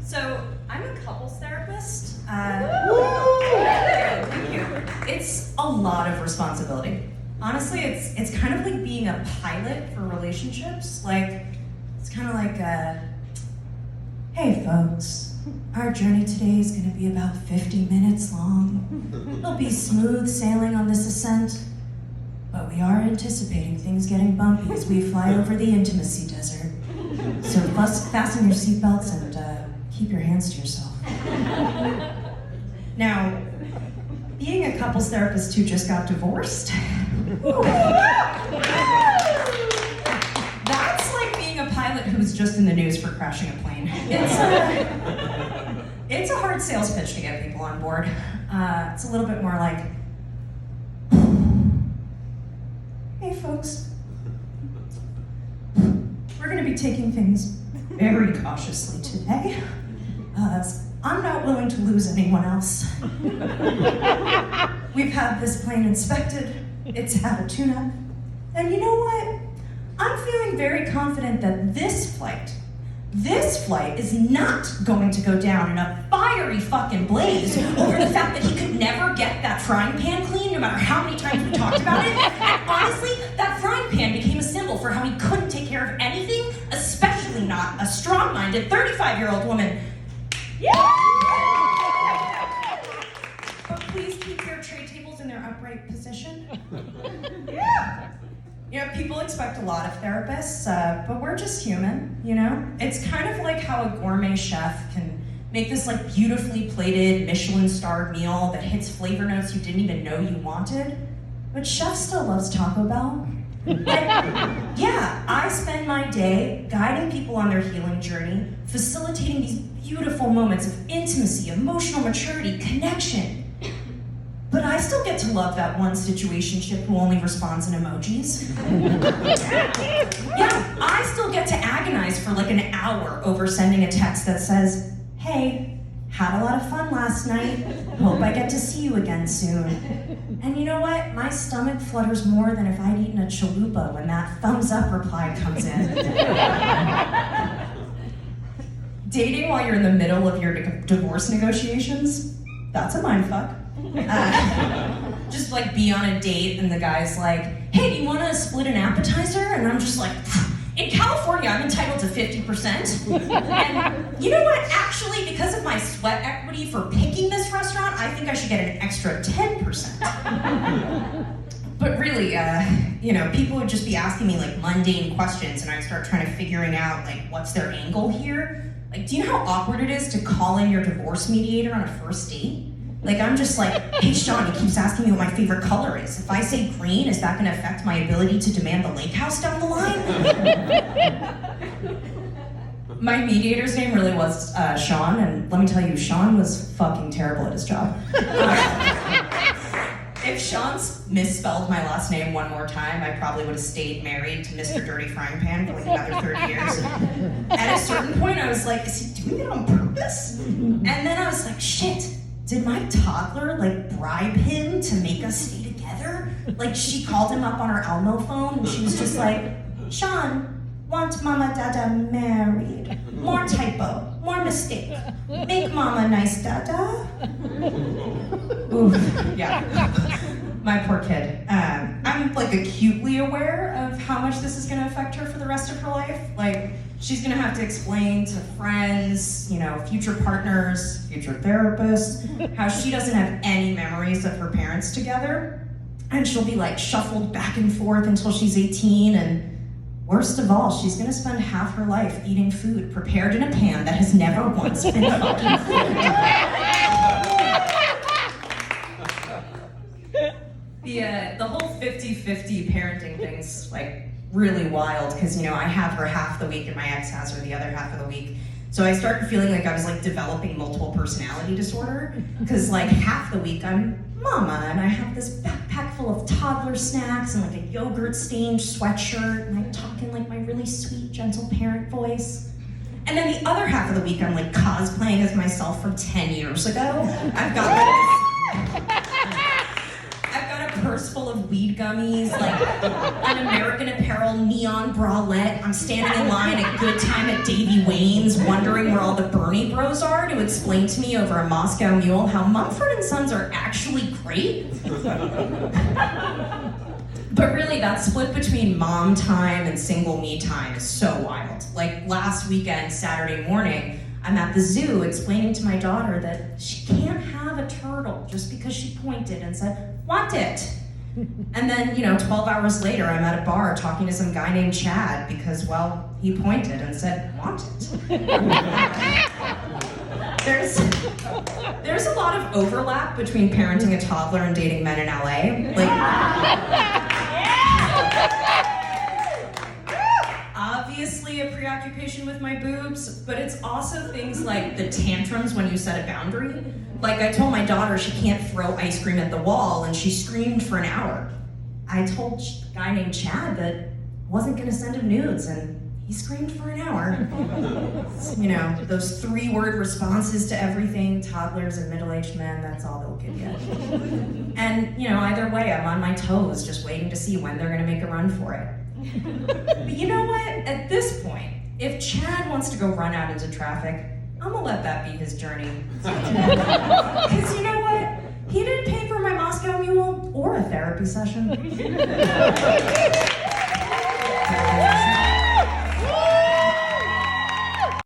So, I'm a couples therapist. Thank you. It's a lot of responsibility. Honestly, it's kind of like being a pilot for relationships. Like, it's kind of like, hey folks, our journey today is gonna be about 50 minutes long. It'll be smooth sailing on this ascent, but we are anticipating things getting bumpy as we fly over the intimacy desert. So fasten your seatbelts and keep your hands to yourself. Now, being a couples therapist who just got divorced, that's like being a pilot who was just in the news for crashing a plane. It's a hard sales pitch to get people on board. It's a little bit more like, hey folks, we're gonna be taking things very cautiously today. I'm not willing to lose anyone else. We've had this plane inspected, it's had a tune-up, and you know what? I'm feeling very confident that this flight is not going to go down in a fiery fucking blaze over the fact that he could never get that frying pan clean no matter how many times we talked about it. And honestly, that frying pan became a symbol for how he couldn't take care of anything, especially not a strong-minded 35-year-old woman. Yeah! But please keep your tray tables in their upright position. Yeah! You know, people expect a lot of therapists, but we're just human, you know? It's kind of like how a gourmet chef can make this like beautifully plated Michelin-starred meal that hits flavor notes you didn't even know you wanted, but chef still loves Taco Bell. And, yeah, I spend my day guiding people on their healing journey, facilitating these beautiful moments of intimacy, emotional maturity, connection. But I still get to love that one situationship who only responds in emojis. Yeah, I still get to agonize for like an hour over sending a text that says, hey, had a lot of fun last night. Hope I get to see you again soon. And you know what? My stomach flutters more than if I'd eaten a chalupa when that thumbs up reply comes in. Dating while you're in the middle of your divorce negotiations, that's a mindfuck. Just like be on a date and the guy's like, hey, do you want to split an appetizer? And I'm just like, in California, I'm entitled to 50%. And you know what? Actually, because of my sweat equity for picking this restaurant, I think I should get an extra 10%. But really, you know, people would just be asking me like mundane questions and I'd start trying to figuring out like, what's their angle here? Like, do you know how awkward it is to call in your divorce mediator on a first date? Like, I'm just like, hey, Sean, he keeps asking me what my favorite color is. If I say green, is that gonna affect my ability to demand the lake house down the line? My mediator's name really was Sean, and let me tell you, Sean was fucking terrible at his job. If Sean's misspelled my last name one more time, I probably would have stayed married to Mr. Dirty Frying Pan for like another 30 years. At a certain point, I was like, is he doing it on purpose? And then I was like, shit. Did my toddler like bribe him to make us stay together? Like she called him up on her Elmo phone and she was just like, Sean, want mama dada married. More typo, more mistake. Make mama nice dada. Ooh, yeah. My poor kid. I'm like acutely aware of how much this is gonna affect her for the rest of her life. Like, she's gonna have to explain to friends, you know, future partners, future therapists, how she doesn't have any memories of her parents together. And she'll be like shuffled back and forth until she's 18, and worst of all, she's gonna spend half her life eating food prepared in a pan that has never once been fucking cooked. The whole 50-50 parenting thing's like really wild because, you know, I have her half the week and my ex has her the other half of the week. So I started feeling like I was like developing multiple personality disorder because like half the week I'm mama and I have this backpack full of toddler snacks and like a yogurt stained sweatshirt and I talk in like my really sweet, gentle parent voice. And then the other half of the week I'm like cosplaying as myself from 10 years ago. I've got a purse full of weed gummies, like an American Apparel neon bralette. I'm standing in line at Good Time at Davy Wayne's, wondering where all the Bernie bros are to explain to me over a Moscow Mule how Mumford & Sons are actually great. But really, that split between mom time and single me time is so wild. Like last weekend, Saturday morning, I'm at the zoo explaining to my daughter that she can't have a turtle just because she pointed and said, "Want it?" And then, 12 hours later, I'm at a bar talking to some guy named Chad because, well, he pointed and said, "Want it?" There's a lot of overlap between parenting a toddler and dating men in LA. Obviously a preoccupation with my boobs, but it's also things like the tantrums when you set a boundary. Like I told my daughter she can't throw ice cream at the wall, and she screamed for an hour. I told a guy named Chad that I wasn't gonna send him nudes, and he screamed for an hour. Those 3-word responses to everything, toddlers and middle-aged men, that's all they'll give you. And, either way, I'm on my toes, just waiting to see when they're gonna make a run for it. But you know what? At this point, if Chad wants to go run out into traffic, I'm gonna let that be his journey. Because you know what? He didn't pay for my Moscow Mule or a therapy session.